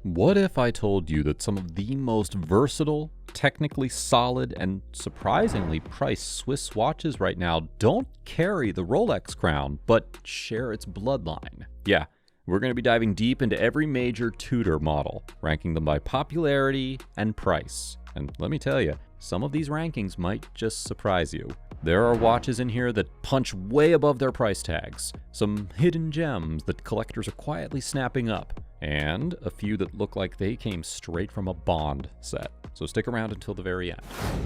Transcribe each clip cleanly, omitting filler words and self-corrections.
What if I told you that some of the most versatile, technically solid, and surprisingly priced Swiss watches right now don't carry the Rolex crown, but share its bloodline? Yeah, we're going to be diving deep into every major Tudor model, ranking them by popularity and price. And let me tell you, some of these rankings might just surprise you. There are watches in here that punch way above their price tags, some hidden gems that collectors are quietly snapping up, and a few that look like they came straight from a Bond set. So stick around until the very end.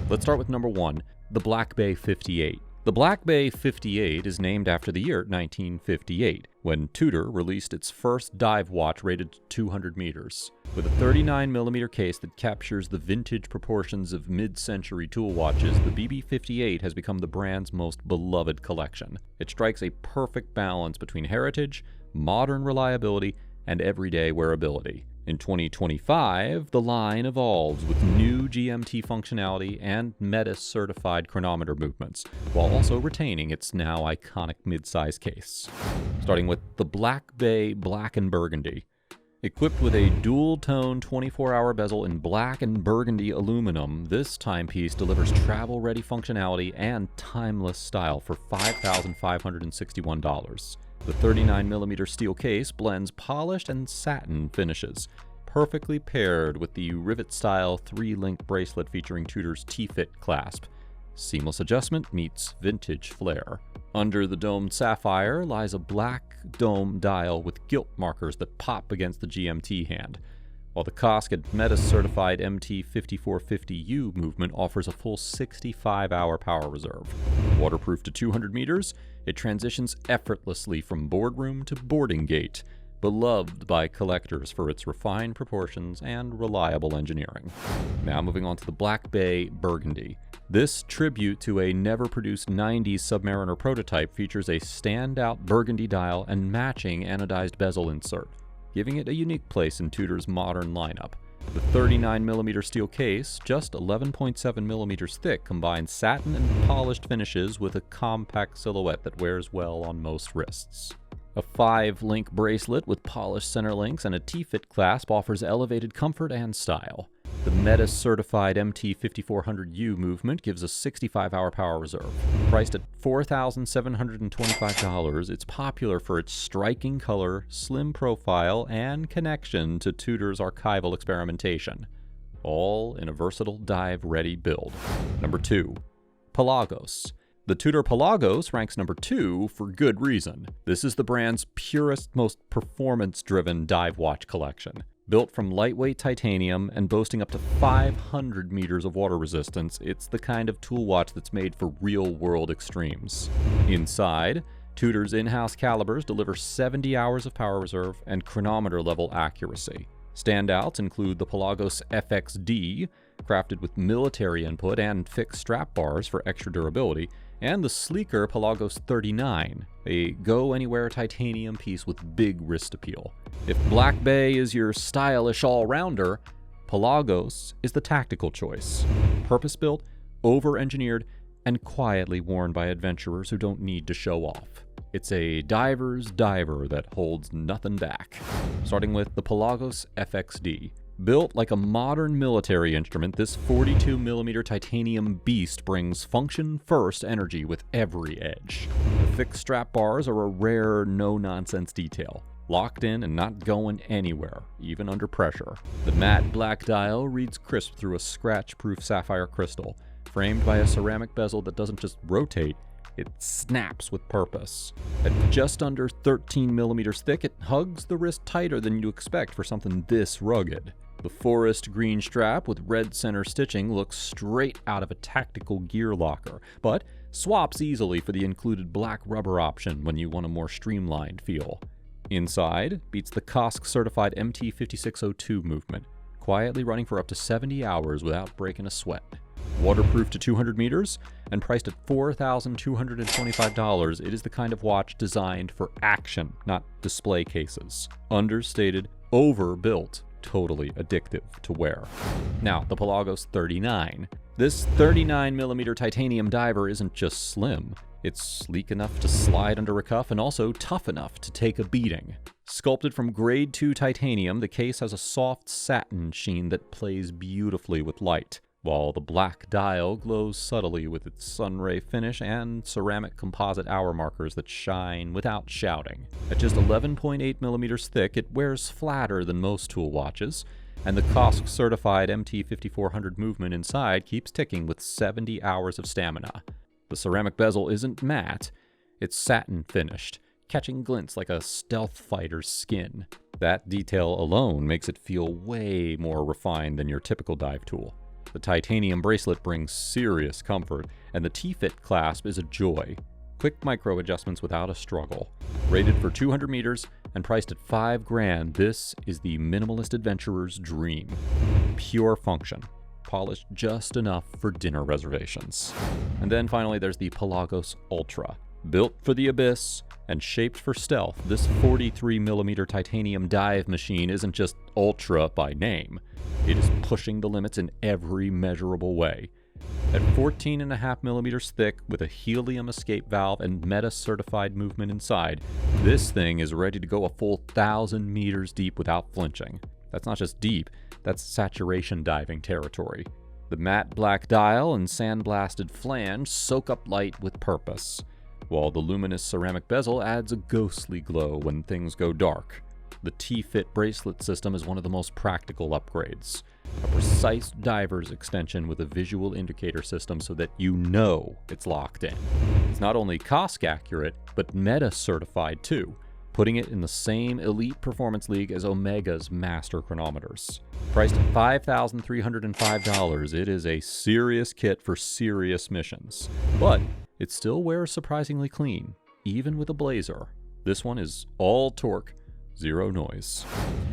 Let's start with number 1, the Black Bay 58. The Black Bay 58 is named after the year 1958, when Tudor released its first dive watch rated to 200 meters. With a 39mm case that captures the vintage proportions of mid-century tool watches, the BB58 has become the brand's most beloved collection. It strikes a perfect balance between heritage, modern reliability, and everyday wearability. In 2025, the line evolves with new GMT functionality and METIS-certified chronometer movements, while also retaining its now iconic mid-size case. Starting with the Black Bay Black and Burgundy. Equipped with a dual-tone 24-hour bezel in black and burgundy aluminum, this timepiece delivers travel-ready functionality and timeless style for $5,561. The 39mm steel case blends polished and satin finishes, perfectly paired with the rivet-style 3-link bracelet featuring Tudor's T-Fit clasp. Seamless adjustment meets vintage flair. Under the domed sapphire lies a black dome dial with gilt markers that pop against the GMT hand, while the Cosket METIS-certified MT5450U movement offers a full 65-hour power reserve. Waterproof to 200 meters, it transitions effortlessly from boardroom to boarding gate, beloved by collectors for its refined proportions and reliable engineering. Now moving on to the Black Bay Burgundy. This tribute to a never-produced 90s Submariner prototype features a standout burgundy dial and matching anodized bezel insert, giving it a unique place in Tudor's modern lineup. The 39mm steel case, just 11.7mm thick, combines satin and polished finishes with a compact silhouette that wears well on most wrists. A 5-link bracelet with polished center links and a T-Fit clasp offers elevated comfort and style. The METIS-certified MT5400U movement gives a 65-hour power reserve. Priced at $4,725, it's popular for its striking color, slim profile, and connection to Tudor's archival experimentation, all in a versatile dive-ready build. Number 2, Pelagos. The Tudor Pelagos ranks number 2 for good reason. This is the brand's purest, most performance-driven dive watch collection. Built from lightweight titanium and boasting up to 500 meters of water resistance, it's the kind of tool watch that's made for real-world extremes. Inside, Tudor's in-house calibers deliver 70 hours of power reserve and chronometer-level accuracy. Standouts include the Pelagos FXD, crafted with military input and fixed strap bars for extra durability, and the sleeker Pelagos 39, a go-anywhere titanium piece with big wrist appeal. If Black Bay is your stylish all-rounder, Pelagos is the tactical choice. Purpose-built, over-engineered, and quietly worn by adventurers who don't need to show off. It's a diver's diver that holds nothing back. Starting with the Pelagos FXD. Built like a modern military instrument, this 42mm titanium beast brings function-first energy with every edge. The fixed strap bars are a rare, no-nonsense detail, locked in and not going anywhere, even under pressure. The matte black dial reads crisp through a scratch-proof sapphire crystal, framed by a ceramic bezel that doesn't just rotate, it snaps with purpose. At just under 13mm thick, it hugs the wrist tighter than you'd expect for something this rugged. The forest green strap with red center stitching looks straight out of a tactical gear locker, but swaps easily for the included black rubber option when you want a more streamlined feel. Inside beats the COSC certified MT5602 movement, quietly running for up to 70 hours without breaking a sweat. Waterproof to 200 meters and priced at $4,225, it is the kind of watch designed for action, not display cases. Understated, overbuilt, totally addictive to wear. Now, the Pelagos 39. This 39mm titanium diver isn't just slim. It's sleek enough to slide under a cuff and also tough enough to take a beating. Sculpted from grade 2 titanium, the case has a soft satin sheen that plays beautifully with light, while the black dial glows subtly with its sunray finish and ceramic composite hour markers that shine without shouting. At just 11.8 millimeters thick, it wears flatter than most tool watches, and the COSC certified MT5400 movement inside keeps ticking with 70 hours of stamina. The ceramic bezel isn't matte, it's satin finished, catching glints like a stealth fighter's skin. That detail alone makes it feel way more refined than your typical dive tool. The titanium bracelet brings serious comfort, and the T-Fit clasp is a joy. Quick micro adjustments without a struggle. Rated for 200 meters and priced at $5,000, this is the minimalist adventurer's dream. Pure function. Polished just enough for dinner reservations. And then finally there's the Pelagos Ultra. Built for the abyss and shaped for stealth, this 43mm titanium dive machine isn't just ultra by name. It is pushing the limits in every measurable way. At 14.5mm thick with a helium escape valve and meta-certified movement inside, this thing is ready to go a full 1,000 meters deep without flinching. That's not just deep, that's saturation diving territory. The matte black dial and sandblasted flange soak up light with purpose, while the luminous ceramic bezel adds a ghostly glow when things go dark. The T-Fit bracelet system is one of the most practical upgrades. A precise diver's extension with a visual indicator system so that you know it's locked in. It's not only COSC accurate, but meta-certified too, putting it in the same elite performance league as Omega's master chronometers. Priced at $5,305, it is a serious kit for serious missions. But it still wears surprisingly clean, even with a blazer. This one is all torque, zero noise.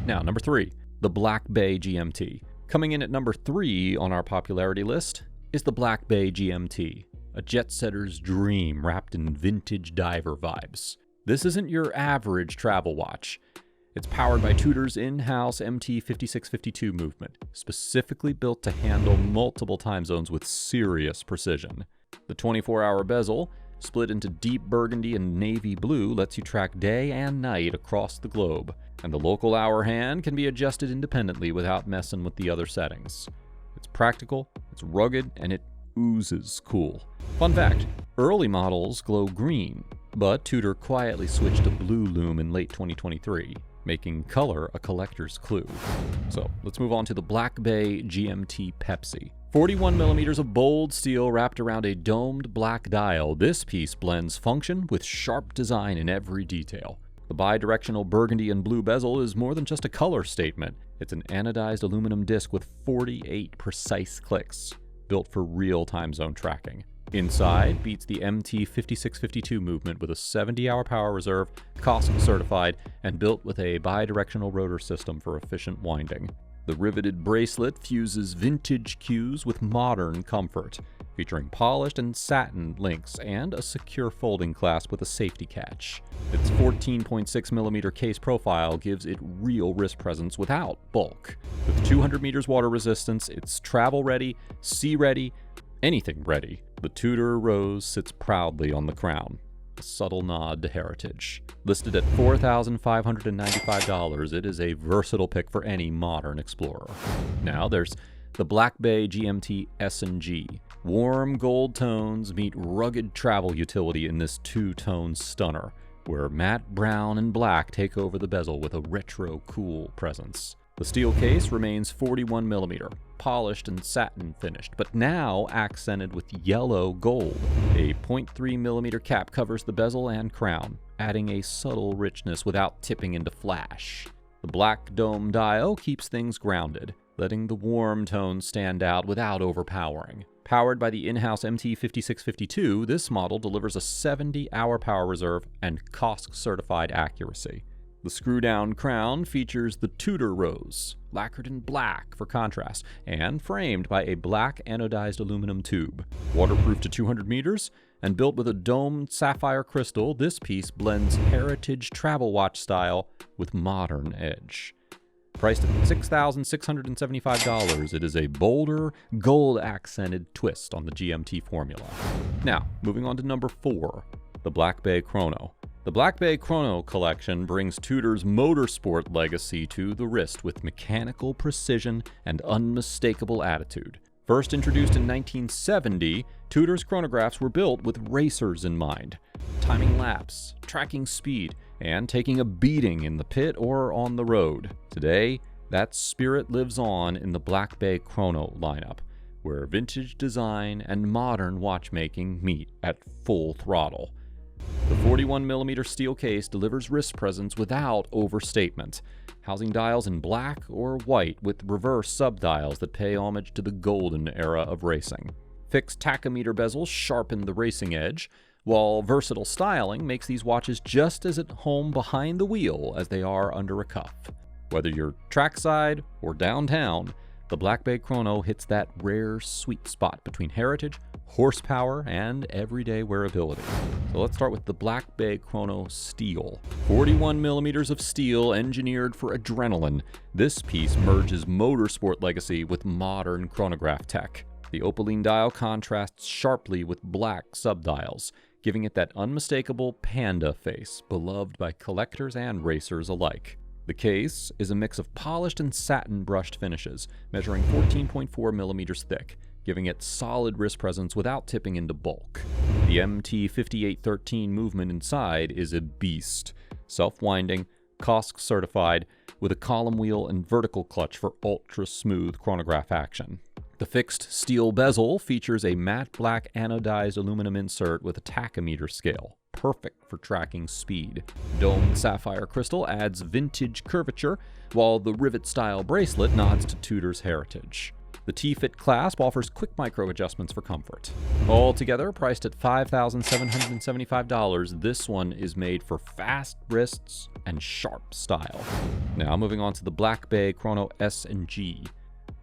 Now, number 3, the Black Bay GMT. Coming in at number 3 on our popularity list is the Black Bay GMT, a jet setter's dream wrapped in vintage diver vibes. This isn't your average travel watch. It's powered by Tudor's in-house MT5652 movement, specifically built to handle multiple time zones with serious precision. The 24-hour bezel, split into deep burgundy and navy blue, lets you track day and night across the globe, and the local hour hand can be adjusted independently without messing with the other settings. It's practical, it's rugged, and it oozes cool. Fun fact, early models glow green, but Tudor quietly switched to blue lume in late 2023, making color a collector's clue. So let's move on to the Black Bay GMT Pepsi. 41mm of bold steel wrapped around a domed black dial, this piece blends function with sharp design in every detail. The bi-directional burgundy and blue bezel is more than just a color statement. It's an anodized aluminum disc with 48 precise clicks, built for real time zone tracking. Inside beats the MT5652 movement with a 70-hour power reserve, COSC certified, and built with a bi-directional rotor system for efficient winding. The riveted bracelet fuses vintage cues with modern comfort, featuring polished and satin links and a secure folding clasp with a safety catch. Its 14.6mm case profile gives it real wrist presence without bulk. With 200 meters water resistance, it's travel-ready, sea-ready, anything ready. The Tudor Rose sits proudly on the crown, a subtle nod to heritage. Listed at $4,595, it is a versatile pick for any modern explorer. Now there's the Black Bay GMT S&G. Warm gold tones meet rugged travel utility in this two-tone stunner, where matte brown and black take over the bezel with a retro cool presence. The steel case remains 41mm, polished and satin finished, but now accented with yellow gold. A 0.3mm cap covers the bezel and crown, adding a subtle richness without tipping into flash. The black dome dial keeps things grounded, letting the warm tones stand out without overpowering. Powered by the in-house MT5652, this model delivers a 70-hour power reserve and COSC-certified accuracy. The screw-down crown features the Tudor Rose, lacquered in black for contrast, and framed by a black anodized aluminum tube. Waterproof to 200 meters, and built with a domed sapphire crystal, this piece blends heritage travel watch style with modern edge. Priced at $6,675, it is a bolder, gold-accented twist on the GMT formula. Now, moving on to number 4, the Black Bay Chrono. The Black Bay Chrono collection brings Tudor's motorsport legacy to the wrist with mechanical precision and unmistakable attitude. First introduced in 1970, Tudor's chronographs were built with racers in mind, timing laps, tracking speed, and taking a beating in the pit or on the road. Today, that spirit lives on in the Black Bay Chrono lineup, where vintage design and modern watchmaking meet at full throttle. The 41mm steel case delivers wrist presence without overstatement, housing dials in black or white with reverse subdials that pay homage to the golden era of racing. Fixed tachometer bezels sharpen the racing edge, while versatile styling makes these watches just as at home behind the wheel as they are under a cuff. Whether you're trackside or downtown, the Black Bay Chrono hits that rare sweet spot between heritage, horsepower, and everyday wearability. So let's start with the Black Bay Chrono Steel. 41mm of steel engineered for adrenaline, this piece merges motorsport legacy with modern chronograph tech. The opaline dial contrasts sharply with black subdials, giving it that unmistakable panda face, beloved by collectors and racers alike. The case is a mix of polished and satin brushed finishes, measuring 14.4mm thick, giving it solid wrist presence without tipping into bulk. The MT5813 movement inside is a beast, self-winding, COSC certified, with a column wheel and vertical clutch for ultra-smooth chronograph action. The fixed steel bezel features a matte black anodized aluminum insert with a tachometer scale, perfect for tracking speed. Domed sapphire crystal adds vintage curvature, while the rivet-style bracelet nods to Tudor's heritage. The T-Fit clasp offers quick micro adjustments for comfort. Altogether, priced at $5,775, this one is made for fast wrists and sharp style. Now moving on to the Black Bay Chrono S&G.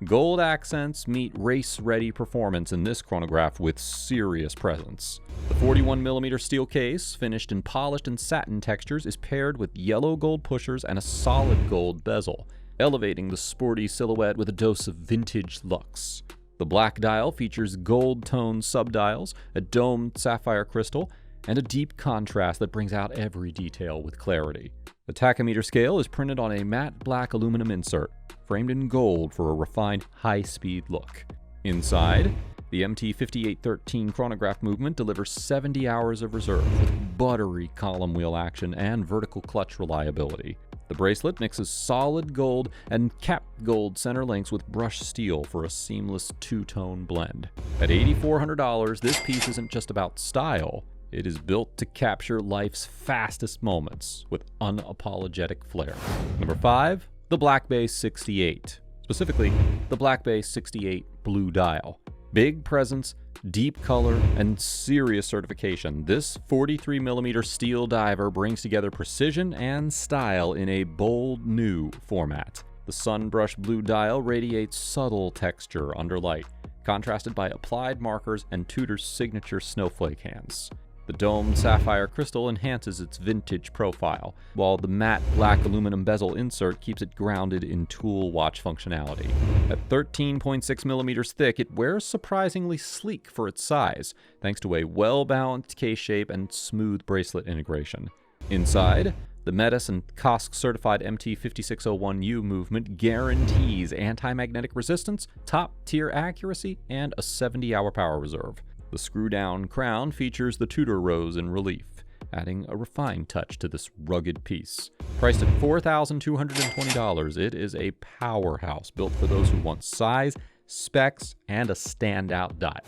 Gold accents meet race-ready performance in this chronograph with serious presence. The 41mm steel case, finished in polished and satin textures, is paired with yellow gold pushers and a solid gold bezel, elevating the sporty silhouette with a dose of vintage luxe. The black dial features gold-toned subdials, a domed sapphire crystal, and a deep contrast that brings out every detail with clarity. The tachometer scale is printed on a matte black aluminum insert, framed in gold for a refined, high-speed look. Inside, the MT5813 chronograph movement delivers 70 hours of reserve with buttery column wheel action and vertical clutch reliability. The bracelet mixes solid gold and capped gold center links with brushed steel for a seamless two-tone blend. At $8,400, this piece isn't just about style. It is built to capture life's fastest moments with unapologetic flair. Number 5, the Black Bay 68. Specifically, the Black Bay 68 Blue Dial. Big presence, deep color, and serious certification. This 43mm steel diver brings together precision and style in a bold new format. The sunbrush blue dial radiates subtle texture under light, contrasted by applied markers and Tudor's signature snowflake hands. The domed sapphire crystal enhances its vintage profile, while the matte black aluminum bezel insert keeps it grounded in tool watch functionality. At 13.6mm thick, it wears surprisingly sleek for its size, thanks to a well-balanced case shape and smooth bracelet integration. Inside, the Metis and COSC certified MT5601U movement guarantees anti-magnetic resistance, top-tier accuracy, and a 70-hour power reserve. The screw-down crown features the Tudor rose in relief, adding a refined touch to this rugged piece. Priced at $4,220, it is a powerhouse built for those who want size, specs, and a standout dial.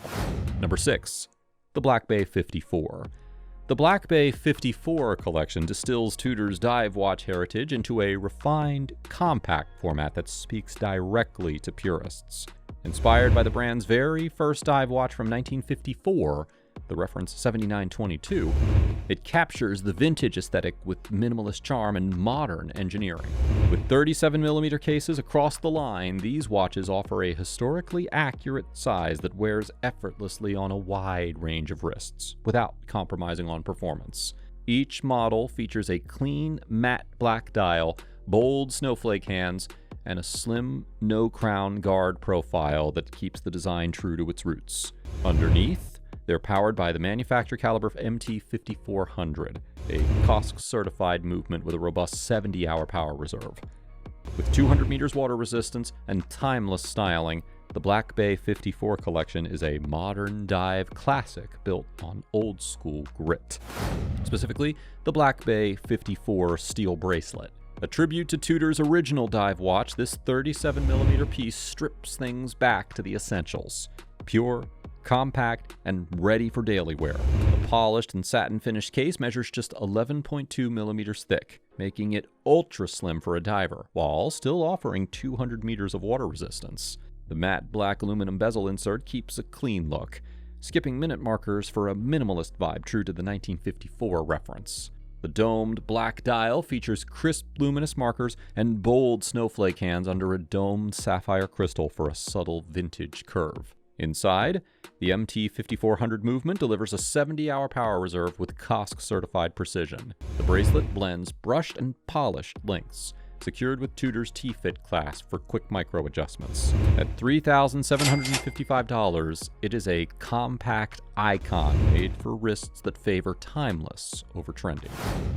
Number 6, the Black Bay 54. The Black Bay 54 collection distills Tudor's dive watch heritage into a refined, compact format that speaks directly to purists. Inspired by the brand's very first dive watch from 1954, the reference 7922, it captures the vintage aesthetic with minimalist charm and modern engineering. With 37mm cases across the line, these watches offer a historically accurate size that wears effortlessly on a wide range of wrists, without compromising on performance. Each model features a clean, matte black dial, bold snowflake hands, and a slim, no-crown guard profile that keeps the design true to its roots. Underneath, they're powered by the manufacturer caliber MT5400, a COSC-certified movement with a robust 70-hour power reserve. With 200 meters water resistance and timeless styling, the Black Bay 54 collection is a modern dive classic built on old-school grit. Specifically, the Black Bay 54 steel bracelet. A tribute to Tudor's original dive watch, this 37mm piece strips things back to the essentials. Pure, compact, and ready for daily wear. The polished and satin-finished case measures just 11.2 millimeters thick, making it ultra-slim for a diver, while still offering 200 meters of water resistance. The matte black aluminum bezel insert keeps a clean look, skipping minute markers for a minimalist vibe true to the 1954 reference. The domed black dial features crisp luminous markers and bold snowflake hands under a domed sapphire crystal for a subtle vintage curve. Inside, the MT5400 movement delivers a 70-hour power reserve with COSC-certified precision. The bracelet blends brushed and polished links, secured with Tudor's T-Fit class for quick micro adjustments. At $3,755, it is a compact icon made for wrists that favor timeless over trendy.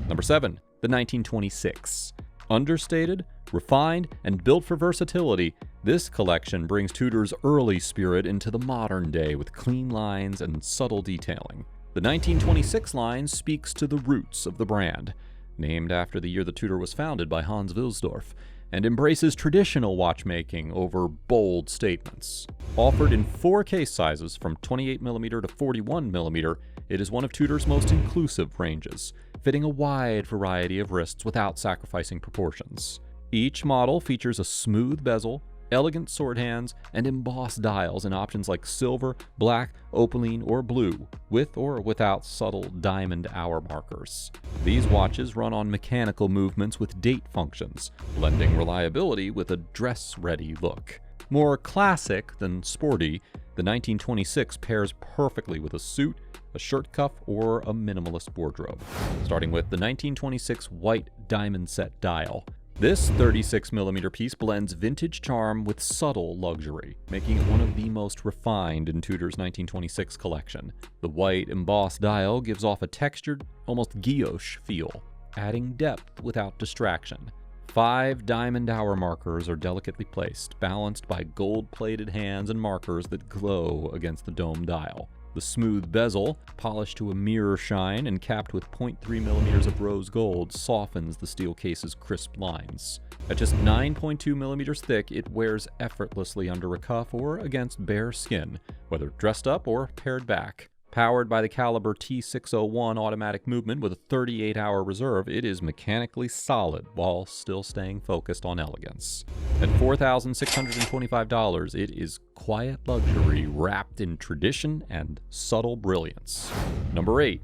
Number 7, the 1926. Understated, refined, and built for versatility, this collection brings Tudor's early spirit into the modern day with clean lines and subtle detailing. The 1926 line speaks to the roots of the brand, named after the year the Tudor was founded by Hans Wilsdorf, and embraces traditional watchmaking over bold statements. Offered in 4 case sizes from 28mm to 41mm, it is one of Tudor's most inclusive ranges, fitting a wide variety of wrists without sacrificing proportions. Each model features a smooth bezel, elegant sword hands, and embossed dials in options like silver, black, opaline, or blue, with or without subtle diamond hour markers. These watches run on mechanical movements with date functions, blending reliability with a dress-ready look. More classic than sporty, the 1926 pairs perfectly with a suit, a shirt cuff, or a minimalist wardrobe. Starting with the 1926 white diamond set dial. This 36mm piece blends vintage charm with subtle luxury, making it one of the most refined in Tudor's 1926 collection. The white embossed dial gives off a textured, almost guilloche feel, adding depth without distraction. 5 diamond hour markers are delicately placed, balanced by gold-plated hands and markers that glow against the dome dial. The smooth bezel, polished to a mirror shine and capped with 0.3mm of rose gold, softens the steel case's crisp lines. At just 9.2mm thick, it wears effortlessly under a cuff or against bare skin, whether dressed up or pared back. Powered by the caliber T601 automatic movement with a 38-hour reserve, it is mechanically solid while still staying focused on elegance. At $4,625, it is quiet luxury wrapped in tradition and subtle brilliance. Number 8,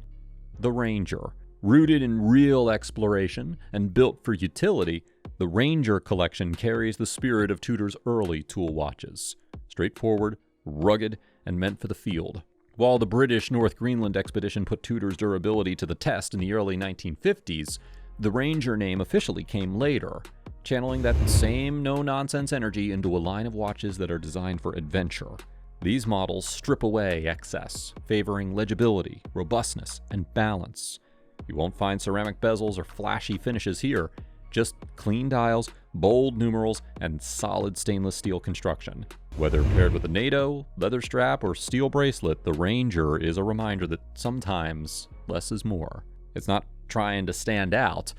the Ranger. Rooted in real exploration and built for utility, the Ranger collection carries the spirit of Tudor's early tool watches. Straightforward, rugged, and meant for the field. While the British North Greenland expedition put Tudor's durability to the test in the early 1950s, the Ranger name officially came later, channeling that same no-nonsense energy into a line of watches that are designed for adventure. These models strip away excess, favoring legibility, robustness, and balance. You won't find ceramic bezels or flashy finishes here, just clean dials, bold numerals, and solid stainless steel construction. Whether paired with a NATO, leather strap, or steel bracelet, the Ranger is a reminder that sometimes less is more. It's not trying to stand out,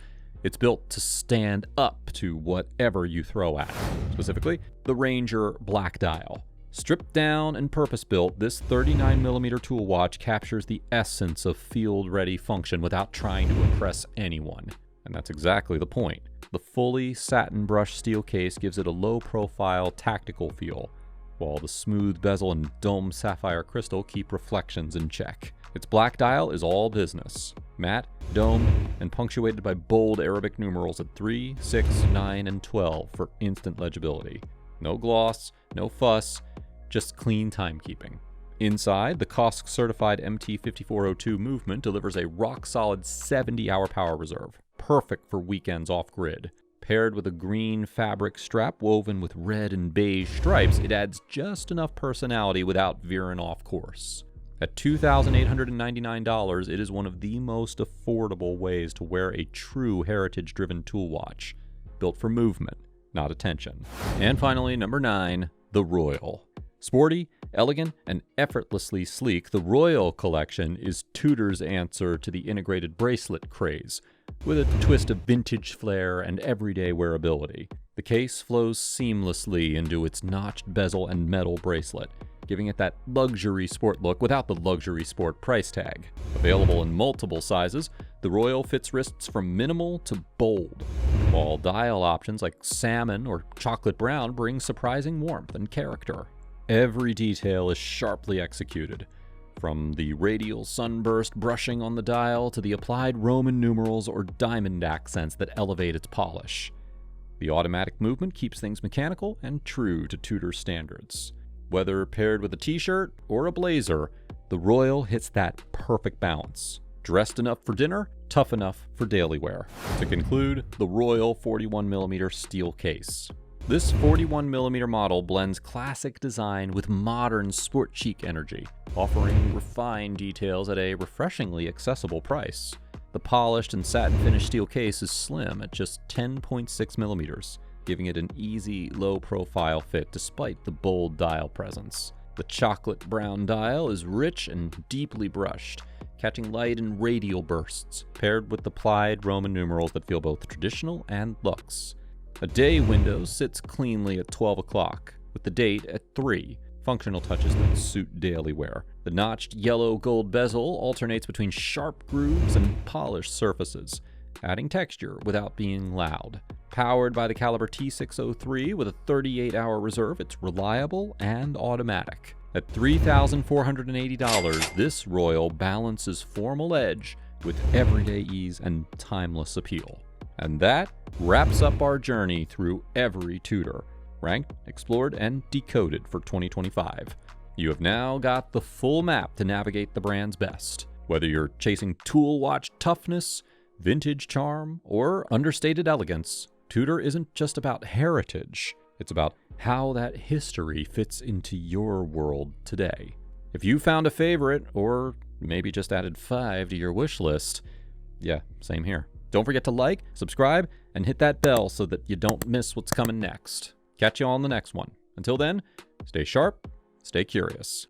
it's built to stand up to whatever you throw at it. Specifically, the Ranger Black Dial. Stripped down and purpose-built, this 39mm tool watch captures the essence of field-ready function without trying to impress anyone. And that's exactly the point. The fully satin brushed steel case gives it a low-profile, tactical feel, while the smooth bezel and dome sapphire crystal keep reflections in check. Its black dial is all business. Matte, domed, and punctuated by bold Arabic numerals at 3, 6, 9, and 12 for instant legibility. No gloss, no fuss, just clean timekeeping. Inside, the COSC-certified MT5402 movement delivers a rock-solid 70-hour power reserve, perfect for weekends off-grid. Paired with a green fabric strap woven with red and beige stripes, it adds just enough personality without veering off course. At $2,899, it is one of the most affordable ways to wear a true heritage-driven tool watch, built for movement, not attention. And finally, number 9, the Royal. Sporty, elegant, and effortlessly sleek, the Royal collection is Tudor's answer to the integrated bracelet craze, with a twist of vintage flair and everyday wearability. The case flows seamlessly into its notched bezel and metal bracelet, giving it that luxury sport look without the luxury sport price tag. Available in multiple sizes, the Royal fits wrists from minimal to bold, while dial options like salmon or chocolate brown bring surprising warmth and character. Every detail is sharply executed, from the radial sunburst brushing on the dial to the applied Roman numerals or diamond accents that elevate its polish. The automatic movement keeps things mechanical and true to Tudor standards. Whether paired with a t-shirt or a blazer, the Royal hits that perfect balance. Dressed enough for dinner, tough enough for daily wear. To conclude, the Royal 41mm steel case. This 41mm model blends classic design with modern sport chic energy, offering refined details at a refreshingly accessible price. The polished and satin finished steel case is slim at just 10.6mm, giving it an easy, low-profile fit despite the bold dial presence. The chocolate brown dial is rich and deeply brushed, catching light in radial bursts, paired with the plied Roman numerals that feel both traditional and luxe. A day window sits cleanly at 12 o'clock, with the date at 3, functional touches that suit daily wear. The notched yellow-gold bezel alternates between sharp grooves and polished surfaces, adding texture without being loud. Powered by the caliber T603 with a 38-hour reserve, it's reliable and automatic. At $3,480, this Royal balances formal edge with everyday ease and timeless appeal. And that wraps up our journey through every Tudor, ranked, explored, and decoded for 2025. You have now got the full map to navigate the brand's best. Whether you're chasing tool watch toughness, vintage charm, or understated elegance, Tudor isn't just about heritage. It's about how that history fits into your world today. If you found a favorite, or maybe just added 5 to your wish list, yeah, same here. Don't forget to like, subscribe, and hit that bell so that you don't miss what's coming next. Catch you all on the next one. Until then, stay sharp, stay curious.